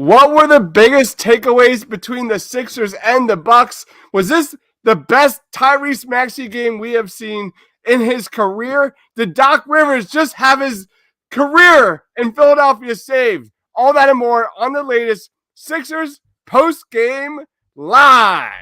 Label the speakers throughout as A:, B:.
A: What were the biggest takeaways between the Sixers and the Bucks? Was this the best Tyrese Maxey game we have seen in his career? Did Doc Rivers just have his career in Philadelphia saved? All that and more on the latest Sixers post-game live.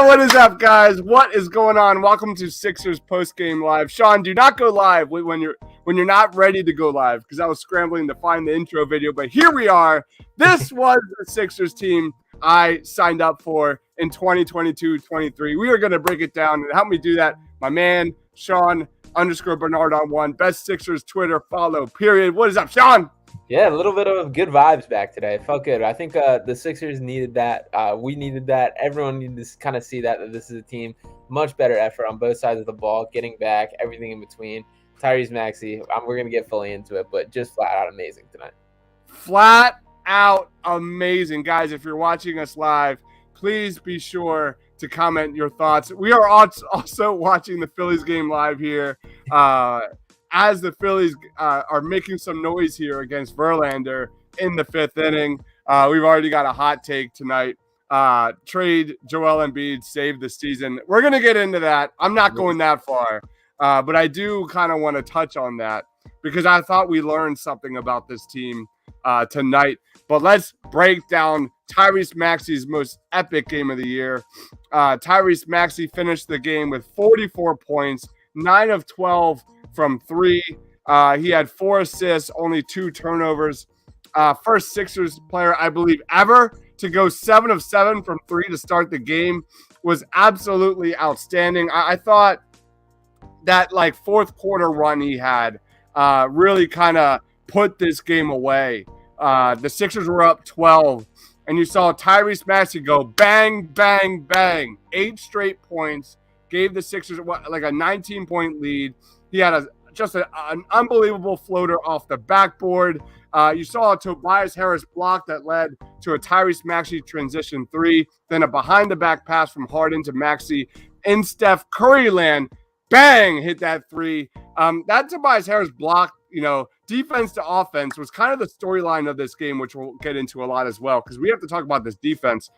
A: What is up, guys? What is going on? Welcome to Sixers post-game live. Sean, do not go live when you're not ready to go live, because I was scrambling to find the intro video. But here we are. This was the Sixers team I signed up for in 2022-23. We are going to break it down, and help me do that, my man Sean _Bernard on one. Best Sixers Twitter follow. Period. What is up, Sean?
B: Yeah, a little bit of good vibes back today. It felt good. I think the Sixers needed that. We needed that. Everyone needed to kind of see that this is a team. Much better effort on both sides of the ball, getting back, everything in between. Tyrese Maxey, we're going to get fully into it, but just flat out amazing tonight.
A: Flat out amazing. Guys, if you're watching us live, please be sure to comment your thoughts. We are also watching the Phillies game live here. As the Phillies are making some noise here against Verlander in the fifth inning. We've already got a hot take tonight. Trade Joel Embiid, save the season. We're going to get into that. I'm not going that far, but I do kind of want to touch on that because I thought we learned something about this team tonight. But let's break down Tyrese Maxey's most epic game of the year. Tyrese Maxey finished the game with 44 points, 9 of 12 from three. He had 4 assists, only 2 turnovers. First Sixers player, I believe, ever to go 7 of 7 from 3 to start the game. Was absolutely outstanding. I thought that fourth quarter run he had really kind of put this game away. The Sixers were up 12, and you saw Tyrese Maxey go bang, bang, bang. 8 straight points, gave the Sixers a 19-point lead. He had an unbelievable floater off the backboard. You saw a Tobias Harris block that led to a Tyrese Maxey transition 3, then a behind-the-back pass from Harden to Maxey in Steph Curry land. Bang! Hit that 3. That Tobias Harris block, defense to offense was kind of the storyline of this game, which we'll get into a lot as well, because we have to talk about this defense,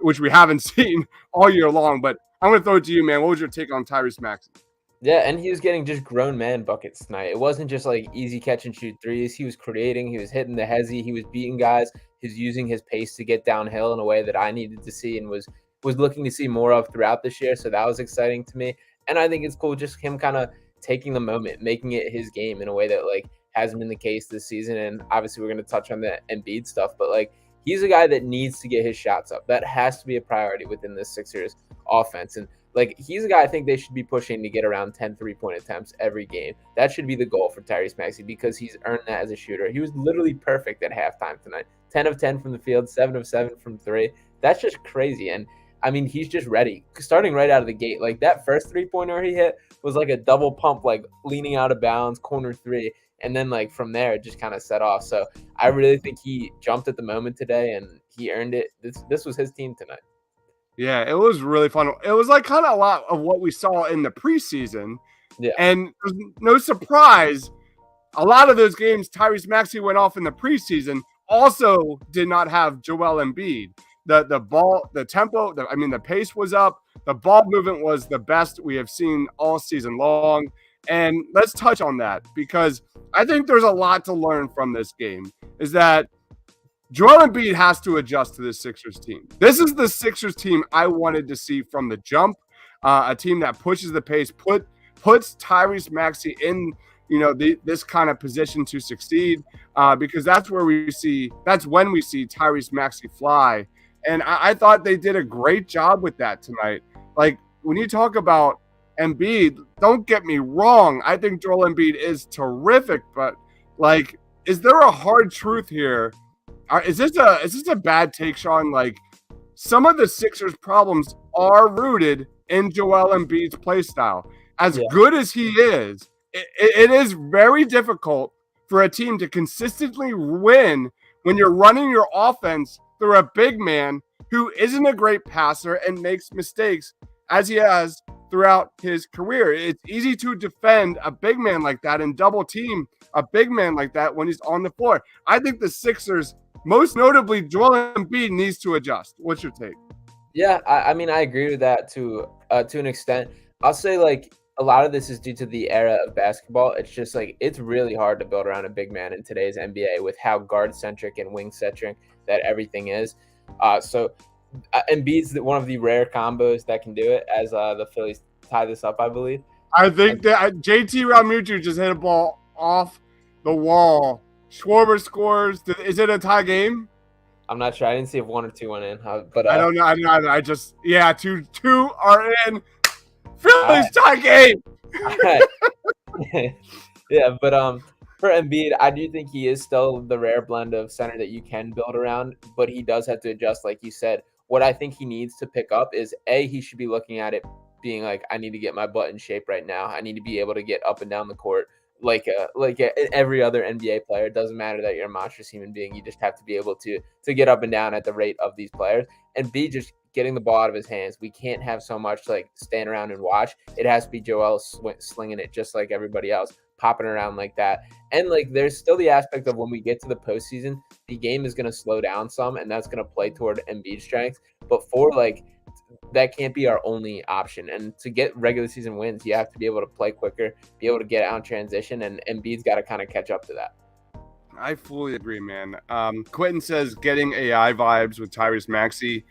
A: which we haven't seen all year long. But I'm going to throw it to you, man. What was your take on Tyrese Maxey?
B: Yeah, and he was getting just grown man buckets tonight. It wasn't just easy catch and shoot threes. He was creating. He was hitting the hezzy. He was beating guys. He was using his pace to get downhill in a way that I needed to see and was looking to see more of throughout this year. So that was exciting to me. And I think it's cool just him kind of taking the moment, making it his game in a way that hasn't been the case this season. And obviously we're going to touch on the Embiid stuff, but he's a guy that needs to get his shots up. That has to be a priority within the Sixers offense. And he's a guy I think they should be pushing to get around 10 3-point attempts every game. That should be the goal for Tyrese Maxey because he's earned that as a shooter. He was literally perfect at halftime tonight. 10 of 10 from the field, 7 of 7 from 3. That's just crazy. And I mean, he's just ready. Starting right out of the gate, that first 3-pointer he hit was a double pump, leaning out of bounds, corner 3. And then from there, it just kind of set off. So I really think he jumped at the moment today and he earned it. This was his team tonight.
A: Yeah, it was really fun. It was kind of a lot of what we saw in the preseason. Yeah. And no surprise, a lot of those games Tyrese Maxey went off in the preseason also did not have Joel Embiid. The ball, the tempo, the pace was up. The ball movement was the best we have seen all season long. And let's touch on that because I think there's a lot to learn from this game, is that Joel Embiid has to adjust to this Sixers team. This is the Sixers team I wanted to see from the jump, a team that pushes the pace, puts Tyrese Maxey in this kind of position to succeed, because that's when we see Tyrese Maxey fly. And I thought they did a great job with that tonight. When you talk about Embiid. Don't get me wrong. I think Joel Embiid is terrific, but like, is there a hard truth here? Is this a bad take, Sean? Like, some of the Sixers' problems are rooted in Joel Embiid's play style. As
B: Yeah.
A: good as he is, it is very difficult for a team to consistently win when you're running your offense through a big man who isn't a great passer and makes mistakes as he has throughout his career. It's easy to defend a big man like that and double team a big man like that when he's on the floor. I think the Sixers, most notably Joel Embiid, needs to adjust. What's your take?
B: Yeah, I mean, I agree with that to an extent. I'll say like a lot of this is due to the era of basketball. It's just like it's really hard to build around a big man in today's NBA with how guard centric and wing centric that everything is. So Embiid's one of the rare combos that can do it. As the Phillies tie this up, I believe.
A: I think that JT Realmuto just hit a ball off the wall. Schwarber scores. Is it a tie game?
B: I'm not sure. I didn't see if 1 or 2 went in, but
A: I don't know. I just two are in. Phillies tie game.
B: Yeah, but for Embiid, I do think he is still the rare blend of center that you can build around, but he does have to adjust, like you said. What I think he needs to pick up is he should be looking at it being like, I need to get my butt in shape right now. I need to be able to get up and down the court like every other NBA player. It doesn't matter that you're a monstrous human being. You just have to be able to get up and down at the rate of these players. And B, just getting the ball out of his hands. We can't have so much like stand around and watch. It has to be Joel slinging it just like everybody else, popping around like that. And like there's still the aspect of when we get to the postseason, the game is going to slow down some, and that's going to play toward Embiid's strengths. But for like that can't be our only option. And to get regular season wins, you have to be able to play quicker, be able to get out in transition, and Embiid's got to kind of catch up to that.
A: I fully agree, man. Quentin says getting AI vibes with Tyrese Maxey.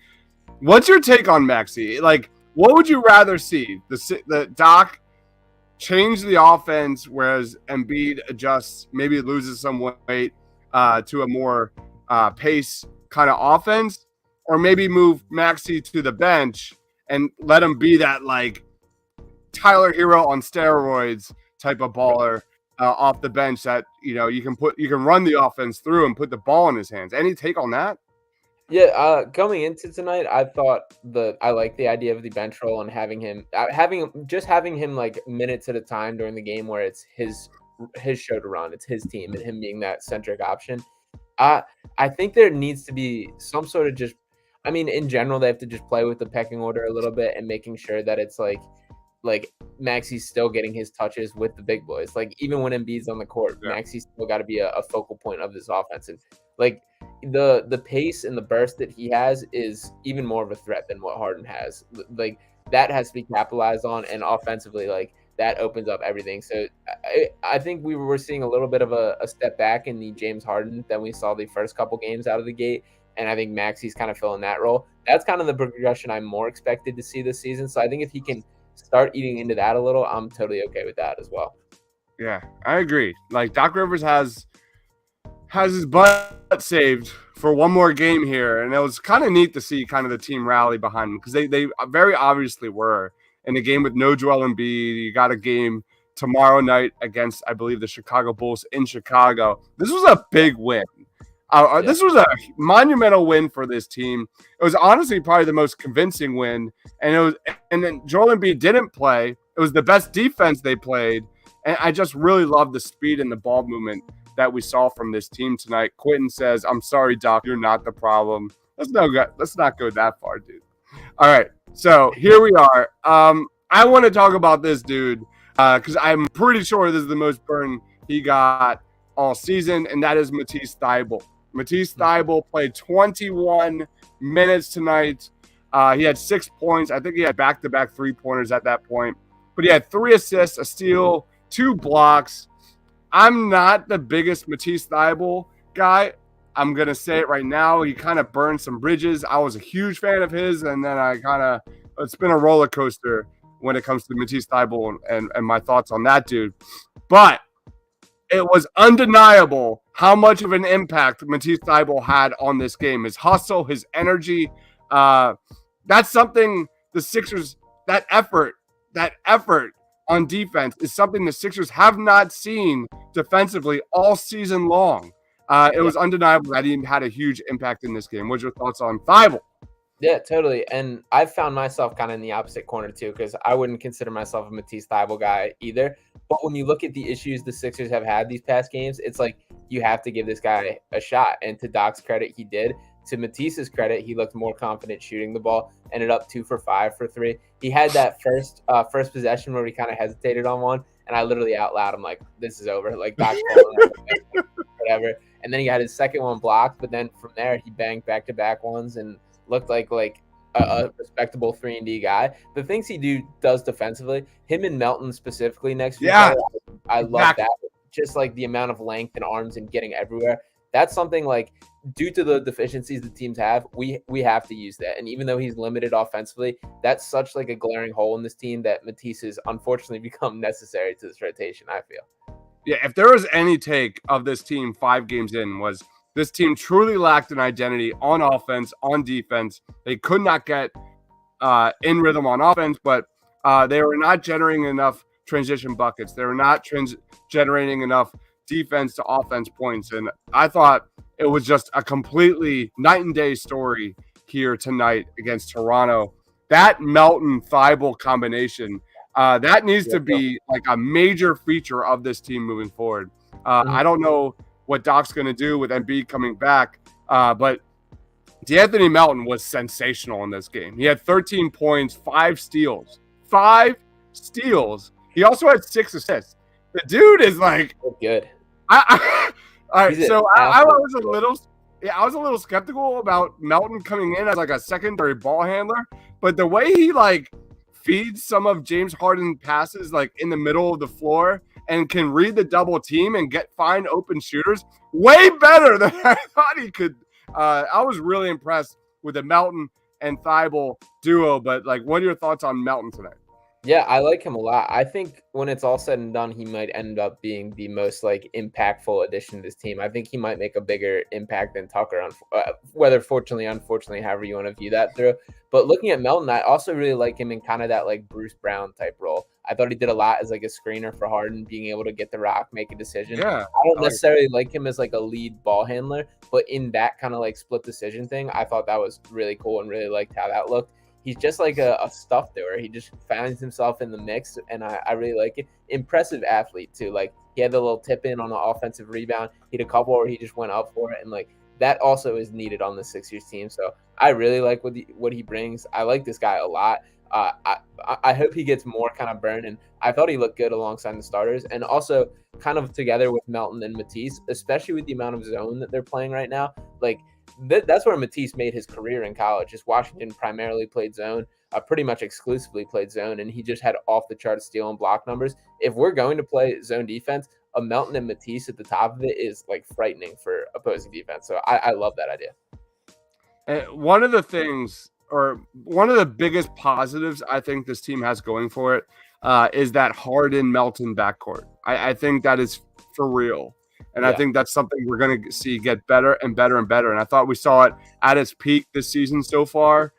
A: What's your take on Maxey? Like, what would you rather see? The Doc change the offense, whereas Embiid adjusts, maybe loses some weight to a more pace kind of offense, or maybe move Maxey to the bench and let him be that like Tyler Hero on steroids type of baller off the bench that you can run the offense through and put the ball in his hands. Any take on that?
B: Yeah, going into tonight, I thought I like the idea of the bench role and having him like minutes at a time during the game where it's his show to run, it's his team, and him being that centric option. I think there needs to be some sort of in general, they have to just play with the pecking order a little bit and making sure that it's like Maxey's still getting his touches with the big boys. Like even when Embiid's on the court, yeah. Maxey's still got to be a focal point of this offense. And like the pace and the burst that he has is even more of a threat than what Harden has. Like that has to be capitalized on, and offensively, like that opens up everything. So I think we were seeing a little bit of a step back in the James Harden than we saw the first couple games out of the gate. And I think Maxey's kind of filling that role. That's kind of the progression I'm more expected to see this season. So I think if he can start eating into that a little, I'm totally okay with that as well.
A: Yeah, I agree. Like Doc Rivers has his butt saved for one more game here, and it was kind of neat to see kind of the team rally behind him because they very obviously were in a game with no Joel Embiid. You got a game tomorrow night against, I believe, the Chicago Bulls in Chicago. This was a big win. This was a monumental win for this team. It was honestly probably the most convincing win, and then Joel Embiid didn't play. It was the best defense they played, and I just really love the speed and the ball movement that we saw from this team tonight. Quentin says, "I'm sorry, Doc, you're not the problem." Let's not go that far, dude. All right, so here we are. I want to talk about this dude because I'm pretty sure this is the most burn he got all season, and that is Matisse Thybulle. Matisse Thybulle played 21 minutes tonight. He had 6 points. I think he had back-to-back three-pointers at that point. But he had 3 assists, a steal, 2 blocks. I'm not the biggest Matisse Thybulle guy. I'm going to say it right now. He kind of burned some bridges. I was a huge fan of his, and then it's been a roller coaster when it comes to Matisse Thybulle and my thoughts on that dude. But it was undeniable how much of an impact Matisse Thybulle had on this game. His hustle, his energy. That's something the Sixers, that effort that effort on defense is something the Sixers have not seen defensively all season long. It was undeniable that he had a huge impact in this game. What's your thoughts on Thibault?
B: Yeah, totally. And I've found myself kind of in the opposite corner too, because I wouldn't consider myself a Matisse Thybulle guy either. But when you look at the issues the Sixers have had these past games, it's like you have to give this guy a shot. And to Doc's credit, he did. To Matisse's credit, he looked more confident shooting the ball. Ended up 2 for 5 for 3. He had that first possession where he kind of hesitated on one, and I literally out loud, I'm like, "This is over." Like Doc's whatever. And then he had his second one blocked, but then from there he banged back-to-back ones and looked like a respectable 3-and-D guy. The things he does defensively, him and Melton specifically next week, I love that. Just like the amount of length and arms and getting everywhere. That's something like due to the deficiencies the teams have, we have to use that. And even though he's limited offensively, that's such like a glaring hole in this team that Matisse has unfortunately become necessary to this rotation, I feel.
A: Yeah, if there was any take of this team 5 games in was this team truly lacked an identity on offense, on defense. They could not get in rhythm on offense, but they were not generating enough transition buckets. They were not generating enough defense to offense points. And I thought it was just a completely night and day story here tonight against Toronto. That Melton-Thybulle combination, that needs to be like a major feature of this team moving forward. I don't know what Doc's going to do with Embiid coming back, but De'Anthony Melton was sensational in this game. He had 13 points, 5 steals. 5 steals. He also had 6 assists. The dude is like
B: good.
A: All right, so I was a little skeptical about Melton coming in as like a secondary ball handler, but the way he like feeds some of James Harden's passes like in the middle of the floor and can read the double team and find open shooters way better than I thought he could. I was really impressed with the Melton and Thybulle duo, but like, what are your thoughts on Melton tonight?
B: Yeah, I like him a lot. I think when it's all said and done, he might end up being the most like impactful addition to this team. I think he might make a bigger impact than Tucker, whether fortunately, unfortunately, however you want to view that through. But looking at Melton, I also really like him in kind of that like Bruce Brown type role. I thought he did a lot as like a screener for Harden, being able to get the rock, make a decision.
A: Yeah,
B: I don't necessarily like him as like a lead ball handler, but in that kind of like split decision thing, I thought that was really cool and really liked how that looked. He's just like a stuff doer. He just finds himself in the mix, and I really like it. Impressive athlete, too. Like, he had the little tip in on the offensive rebound. He had a couple where he just went up for it, and, like, that also is needed on the Sixers team. So I really like what he brings. I like this guy a lot. I hope he gets more kind of burn, and I thought he looked good alongside the starters, and also kind of together with Melton and Matisse, especially with the amount of zone that they're playing right now. Like, that's where Matisse made his career in college. Just Washington primarily played zone, pretty much exclusively played zone, and he just had off-the-chart steal and block numbers. If we're going to play zone defense, a Melton and Matisse at the top of it is like frightening for opposing defense. So I love that idea.
A: And one of the things, or one of the biggest positives I think this team has going for it is that Harden-Melton backcourt. I think that is for real. And I think that's something we're going to see get better and better and better. And I thought we saw it at its peak this season so far,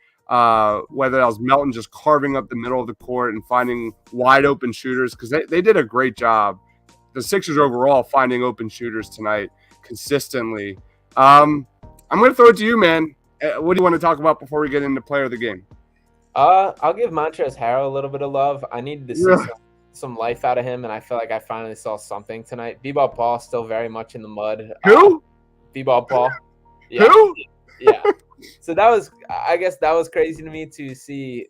A: whether that was Melton just carving up the middle of the court and finding wide open shooters, because they did a great job. The Sixers overall finding open shooters tonight consistently. I'm going to throw it to you, man. What do you want to talk about before we get into player of the game?
B: I'll give Montrezl Harrell a little bit of love. I needed to see some life out of him, and I feel like I finally saw something tonight. B-Ball Paul still very much in the mud.
A: Who?
B: B-Ball Paul. Yeah.
A: Who?
B: Yeah. So I guess that was crazy to me to see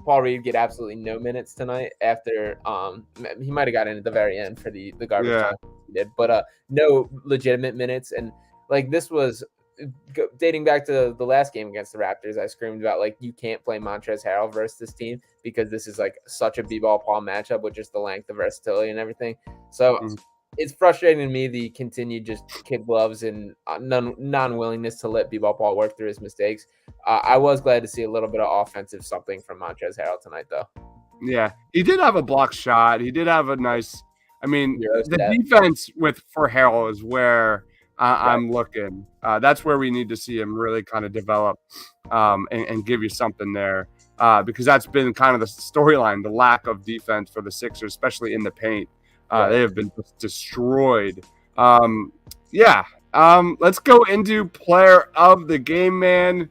B: Paul Reed get absolutely no minutes tonight after he might have got in at the very end for the garbage time he did, but no legitimate minutes. And like, this was dating back to the last game against the Raptors, I screamed about like, you can't play Montrezl Harrell versus this team because this is like such a B-Ball Paul matchup with just the length, the versatility, and everything. So it's frustrating to me the continued just kid gloves and non-willingness to let B-Ball Paul work through his mistakes. I was glad to see a little bit of offensive something from Montrezl Harrell tonight, though.
A: Yeah, he did have a block shot. He did have a nice. I mean, the defense for Harrell is where I'm looking. That's where we need to see him really kind of develop and give you something there. because that's been kind of the storyline, the lack of defense for the Sixers, especially in the paint. They have been destroyed. Let's go into player of the game, man.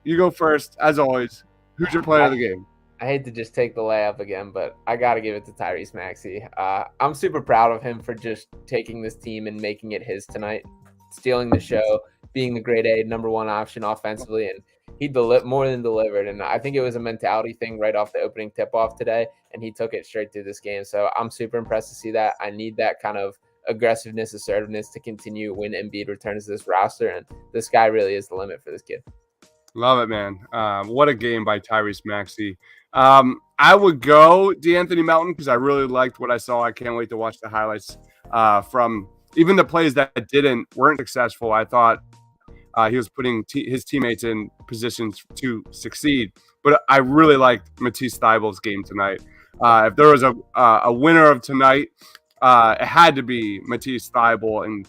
A: You go first, as always. Who's your player of the game?
B: I hate to just take the layup again, but I got to give it to Tyrese Maxey. I'm super proud of him for just taking this team and making it his tonight, stealing the show, being the grade A number one option offensively, and he more than delivered. And I think it was a mentality thing right off the opening tip-off today, and he took it straight through this game. So I'm super impressed to see that. I need that kind of aggressiveness, assertiveness to continue when Embiid returns to this roster, and this guy really is the limit for this kid.
A: Love it, man. What a game by Tyrese Maxey. I would go DeAnthony Melton because I really liked what I saw. I can't wait to watch the highlights from even the plays that weren't successful. I thought he was putting his teammates in positions to succeed. But I really liked Matisse Thybulle's game tonight. If there was a winner of tonight, it had to be Matisse Thybulle and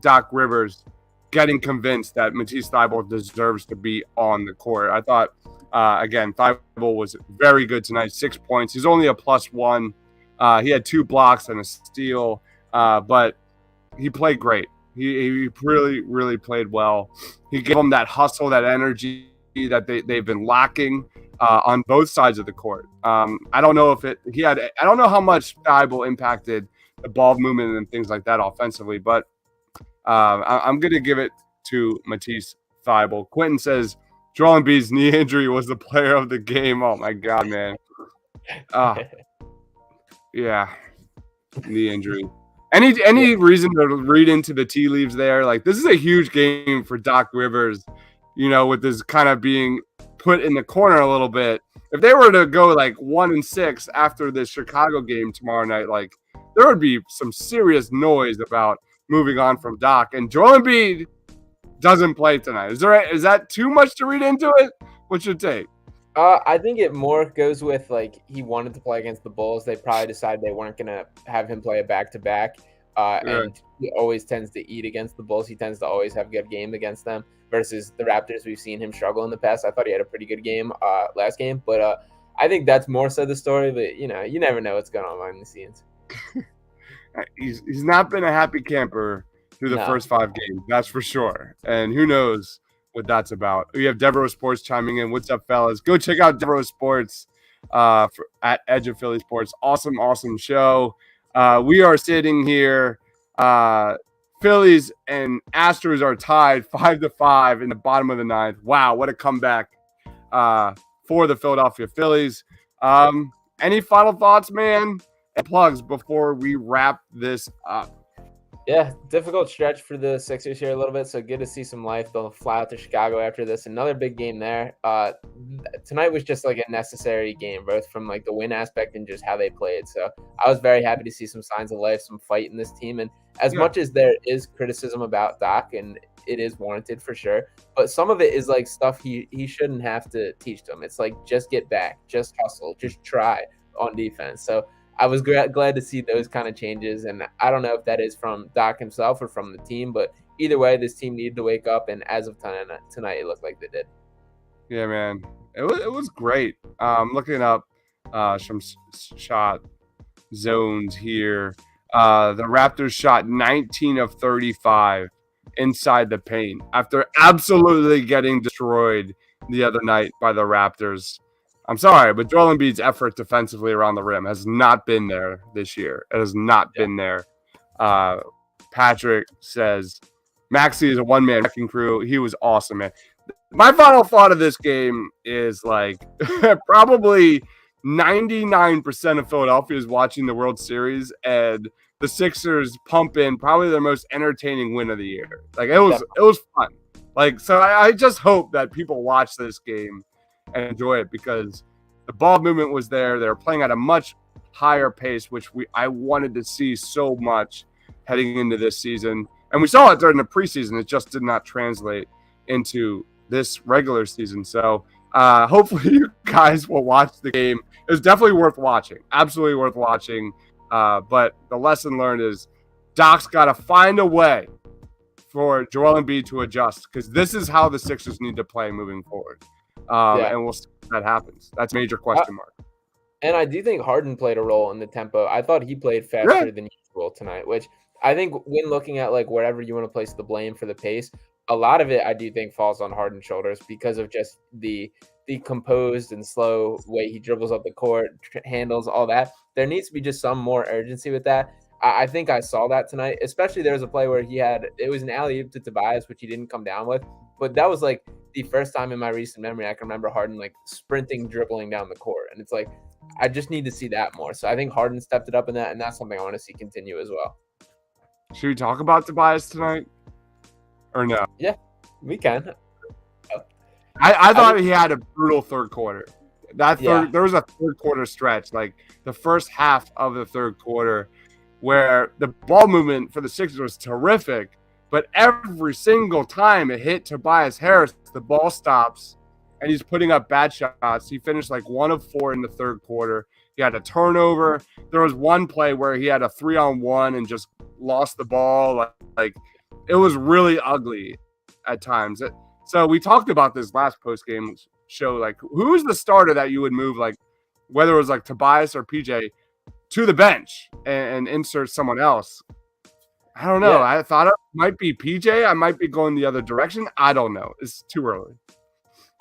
A: Doc Rivers getting convinced that Matisse Thybulle deserves to be on the court. I thought, again, Thybulle was very good tonight, 6 points. He's only a +1. He had 2 blocks and a steal, but he played great. He really, really played well. He gave them that hustle, that energy that they've been lacking on both sides of the court. I don't know I don't know how much Thybulle impacted the ball movement and things like that offensively, but I'm going to give it to Matisse Thybulle. Quentin says Joel Embiid's knee injury was the player of the game. Oh, my God, man. Yeah, knee injury. Any reason to read into the tea leaves there? Like, this is a huge game for Doc Rivers, with this kind of being put in the corner a little bit. If they were to go like 1-6 after this Chicago game tomorrow night, like, there would be some serious noise about moving on from Doc. And Joel Embiid doesn't play tonight. Is that too much to read into it? What's your take?
B: I think it more goes with, like, he wanted to play against the Bulls. They probably decided they weren't going to have him play a back-to-back. And he always tends to eat against the Bulls. He tends to always have good games against them versus the Raptors. We've seen him struggle in the past. I thought he had a pretty good game last game. But I think that's more so the story. But, you never know what's going on behind the scenes.
A: He's not been a happy camper through the first 5 games. That's for sure. And who knows what that's about. We have Devereaux Sports chiming in. What's up, fellas? Go check out Devereaux Sports at Edge of Philly Sports. Awesome show. We are sitting here. Phillies and Astros are tied 5-5 in the bottom of the 9th. Wow, what a comeback for the Philadelphia Phillies. Any final thoughts, man? And plugs before we wrap this up.
B: Yeah, difficult stretch for the Sixers here a little bit, so good to see some life. They'll fly out to Chicago after this. Another big game there. Tonight was just like a necessary game, both from like the win aspect and just how they played. So I was very happy to see some signs of life, some fight in this team. And as much as there is criticism about Doc, and it is warranted for sure, but some of it is like stuff he shouldn't have to teach them. It's like, just get back, just hustle, just try on defense. So I was glad to see those kind of changes, and I don't know if that is from Doc himself or from the team, but either way, this team needed to wake up, and as of tonight, it looked like they did.
A: Yeah, man. It was great. Looking up some shot zones here. The Raptors shot 19 of 35 inside the paint after absolutely getting destroyed the other night by the Raptors. I'm sorry, but Joel Embiid's effort defensively around the rim has not been there this year. It has not been there. Patrick says, Maxey is a one-man wrecking crew. He was awesome, man. My final thought of this game is, like, probably 99% of Philadelphia is watching the World Series, and the Sixers pump in probably their most entertaining win of the year. Like, it was fun. Like, so I just hope that people watch this game and enjoy it, because the ball movement was there. They were playing at a much higher pace, which I wanted to see so much heading into this season. And we saw it during the preseason. It just did not translate into this regular season. So hopefully you guys will watch the game. It was definitely worth watching. Absolutely worth watching. But the lesson learned is Doc's got to find a way for Joel Embiid to adjust, because this is how the Sixers need to play moving forward. And we'll see what that happens. That's a major question mark.
B: And I do think Harden played a role in the tempo. I thought he played faster than usual tonight, which I think when looking at like wherever you want to place the blame for the pace, a lot of it I do think falls on Harden's shoulders because of just the composed and slow way he dribbles up the court, handles all that. There needs to be just some more urgency with that. I think I saw that tonight, especially there was a play where it was an alley-oop to Tobias, which he didn't come down with. But that was like the first time in my recent memory I can remember Harden like sprinting, dribbling down the court. And it's like, I just need to see that more. So I think Harden stepped it up in that, and that's something I want to see continue as well.
A: Should we talk about Tobias tonight? Or no?
B: Yeah, we can.
A: I thought he had a brutal third quarter. There was a third quarter stretch, like the first half of the third quarter, where the ball movement for the Sixers was terrific, but every single time it hit Tobias Harris, the ball stops, and he's putting up bad shots. He finished like 1 of 4 in the third quarter. He had a turnover. There was one play where he had a 3-on-1 and just lost the ball. Like it was really ugly at times. So we talked about this last post-game show. Like, who's the starter that you would move, like whether it was like Tobias or PJ, to the bench and insert someone else? I don't know. Yeah. I thought it might be PJ. I might be going the other direction. I don't know. It's too early.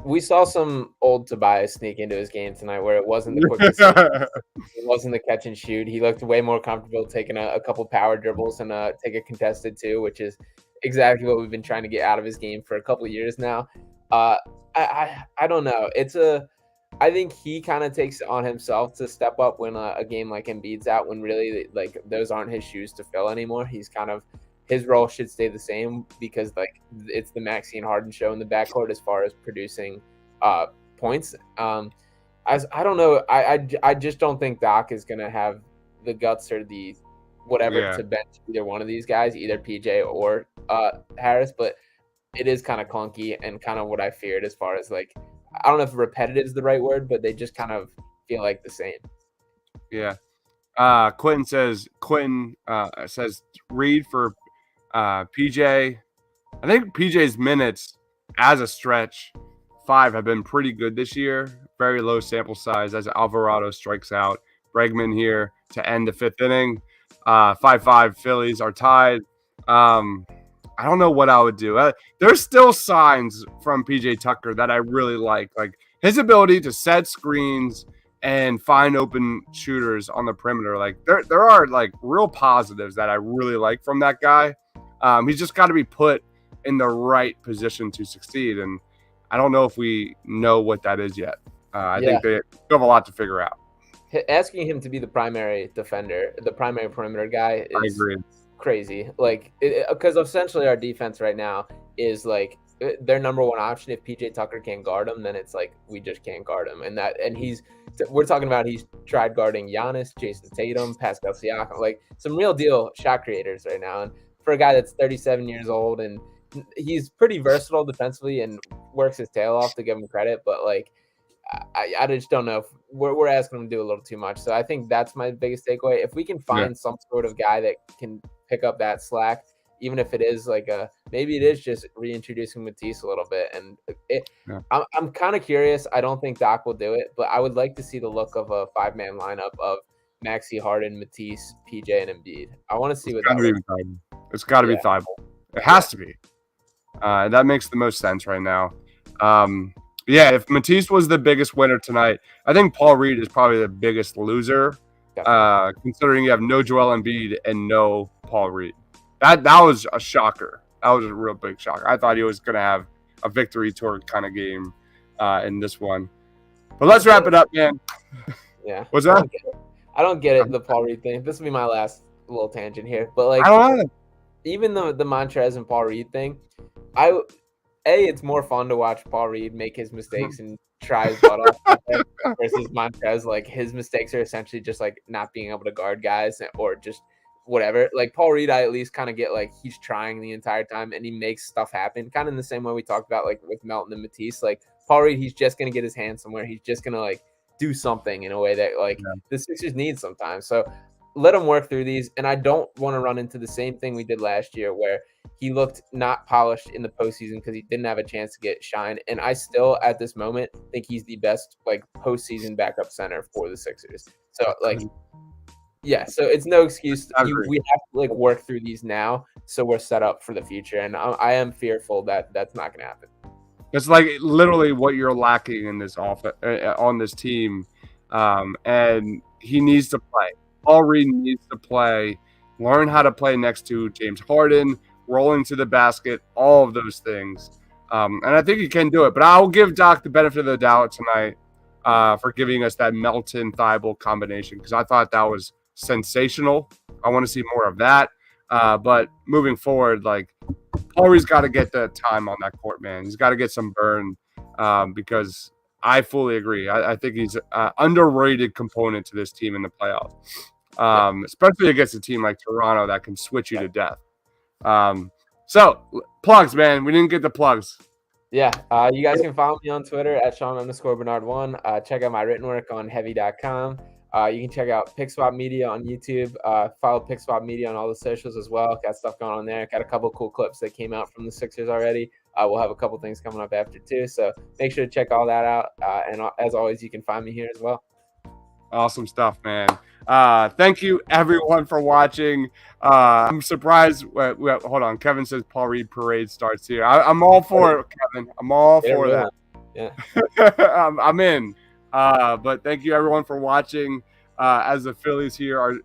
B: We saw some old Tobias sneak into his game tonight where it wasn't the quickest. It wasn't the catch and shoot. He looked way more comfortable taking a couple power dribbles and take a contested two, which is exactly what we've been trying to get out of his game for a couple of years now. I don't know. I think he kind of takes it on himself to step up when a game like Embiid's out, when really like those aren't his shoes to fill anymore. He's kind of, his role should stay the same because like it's the Maxey and Harden show in the backcourt as far as producing points. As I don't know, I just don't think Doc is gonna have the guts or the whatever to bench either one of these guys, either PJ or Harris. But it is kind of clunky and kind of what I feared as far as like, I don't know if repetitive is the right word, but they just kind of feel like the same.
A: Yeah. Quentin says read for PJ. I think PJ's minutes as a stretch 5 have been pretty good this year. Very low sample size as Alvarado strikes out. Bregman here to end the 5th inning. 5-5 Phillies are tied. I don't know what I would do. There's still signs from PJ Tucker that I really like his ability to set screens and find open shooters on the perimeter. Like there are like real positives that I really like from that guy. He's just got to be put in the right position to succeed, and I don't know if we know what that is yet. I think they have a lot to figure out.
B: Asking him to be the primary defender, the primary perimeter guy, is crazy. Like, because essentially our defense right now is like their number one option. If PJ Tucker can't guard him, then it's like we just can't guard him. And we're talking about he's tried guarding Giannis, Jason Tatum, Pascal Siakam, like some real deal shot creators right now. And for a guy that's 37 years old and he's pretty versatile defensively and works his tail off, to give him credit, but like I just don't know if we're asking him to do a little too much. So I think that's my biggest takeaway. If we can find some sort of guy that can pick up that slack, even if it is like maybe it is just reintroducing Matisse a little bit. And I'm kind of curious. I don't think Doc will do it, but I would like to see the look of a 5-man lineup of Maxey, Harden, Matisse, PJ, and Embiid. I want to see what
A: it's got to be Thibault. It has to be. That makes the most sense right now. If Matisse was the biggest winner tonight, I think Paul Reed is probably the biggest loser, considering you have no Joel Embiid and no Paul Reed. That was a shocker. That was a real big shocker. I thought he was going to have a victory tour kind of game in this one. But let's wrap it up, man.
B: Yeah.
A: What's that?
B: I don't get it, the Paul Reed thing. This will be my last little tangent here. But like,
A: I don't know.
B: Even the Montrez and Paul Reed thing, it's more fun to watch Paul Reed make his mistakes and try his butt off versus Montrez. Like, his mistakes are essentially just like not being able to guard guys or just whatever. Like, Paul Reed, I at least kind of get like he's trying the entire time and he makes stuff happen, kind of in the same way we talked about like with Melton and Matisse. Like, Paul Reed, he's just gonna get his hand somewhere. He's just gonna like do something in a way that like the Sixers need sometimes. So let him work through these. And I don't want to run into the same thing we did last year where he looked not polished in the postseason because he didn't have a chance to get shine. And I still, at this moment, think he's the best like postseason backup center for the Sixers. So like, yeah, so it's no excuse. We have to like work through these now, so we're set up for the future. And I am fearful that that's not going to happen.
A: It's like literally what you're lacking in this on this team, and he needs to play. Paul Reed needs to play, learn how to play next to James Harden, rolling to the basket, all of those things. And I think he can do it. But I'll give Doc the benefit of the doubt tonight for giving us that Melton-Thibault combination because I thought that was sensational. I want to see more of that. But moving forward, like Paul Reed's got to get the time on that court, man. He's got to get some burn because I fully agree. I think he's an underrated component to this team in the playoffs, especially against a team like Toronto that can switch you to death. So plugs, man. We didn't get the plugs.
B: Yeah, you guys can follow me on Twitter at Sean_Bernard1. Check out my written work on heavy.com. You can check out PickSwap Media on YouTube. Follow PickSwap Media on all the socials as well. Got stuff going on there. Got a couple cool clips that came out from the Sixers already. We'll have a couple things coming up after too. So make sure to check all that out. And as always, you can find me here as well.
A: Awesome stuff, man. Thank you everyone for watching. I'm surprised. Hold on. Kevin says Paul Reed parade starts here. I'm all for it, Kevin. I'm all for that.
B: Yeah.
A: I'm in. But thank you everyone for watching. As the Phillies here are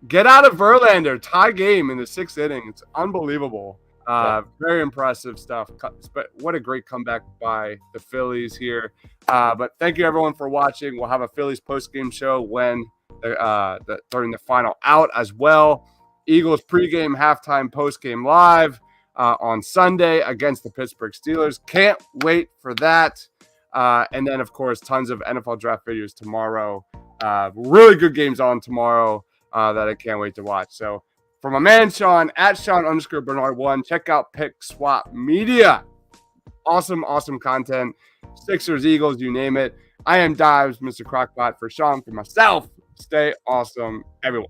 A: get out of Verlander, tie game in the 6th inning. It's unbelievable. Very impressive stuff. But what a great comeback by the Phillies here. But thank you everyone for watching. We'll have a Phillies post-game show when during the final out as well. Eagles pregame, halftime, postgame live on Sunday against the Pittsburgh Steelers. Can't wait for that. And then, of course, tons of NFL draft videos tomorrow. Really good games on tomorrow that I can't wait to watch. So for my man Sean, at Sean_Bernard1, check out PickSwap Media. Awesome content. Sixers, Eagles, you name it. I am Dives, Mr. Crockpot. For Sean, for myself, stay awesome, everyone.